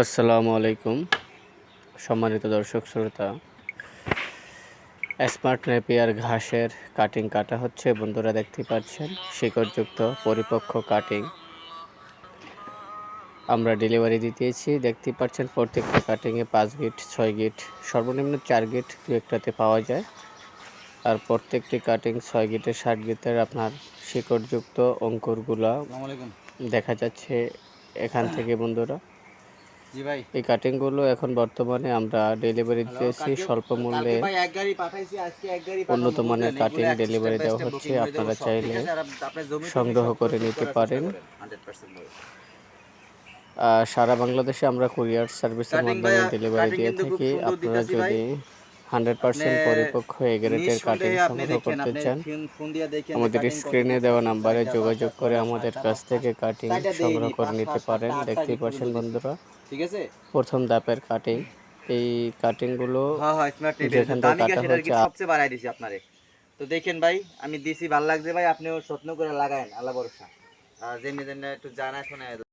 আসসালামু আলাইকুম সম্মানিত দর্শক শ্রোতা। স্মার্ট নেপিয়ার ঘাসের কাটিং কাটা হচ্ছে। বন্ধুরা দেখতে পাচ্ছেন শিকড়যুক্ত পরিপক্ক কাটিং আমরা ডেলিভারি দিতেছি। দেখতে পাচ্ছেন প্রত্যেকটা কাটিংয়ে 5 গিট 6 গিট সর্বনিম্ন 4 গিট দু একটাতে পাওয়া যায়। আর প্রত্যেকটি কাটিং 6 গিটের 60 গিটের আপনার শিকড়যুক্ত অঙ্কুরগুলা দেখা যাচ্ছে এখান থেকে বন্ধুরা। এই কাটিংগুলো এখন বর্তমানে আমরা ডেলিভারি দিতেছি স্বল্প মূল্যে। উন্নত মানের কাটিং ডেলিভারি দেওয়া হচ্ছে, আপনারা চাইলে সংগ্রহ করে নিতে পারেন। সারা বাংলাদেশে আমরা কুরিয়ার সার্ভিসের মাধ্যমে ডেলিভারি দিয়ে থাকি। আপনারা যদি 100% পরিপক্ক এ গ্রেডের কাটিং সংগ্রহ করতে চান, আমাদের স্ক্রিনে দেওয়া নাম্বারে যোগাযোগ করে আমাদের কাছ থেকে কাটিং সংগ্রহ করে নিতে পারেন। দেখতে পাচ্ছেন বন্ধুরা, ঠিক আছে, প্রথম ধাপের কাটিং। এই কাটিংগুলো যেখান থেকে দামি কাটা গ্যাসের হচ্ছে সবচেয়ে বাড়াই দিছি আপনারে। তো দেখেন ভাই, আমি দিছি, ভালো লাগছে ভাই, আপনিও যত্ন করে লাগায়েন, আল্লাহ ভরসা। যেমনি যেমনি একটু জানা শোনা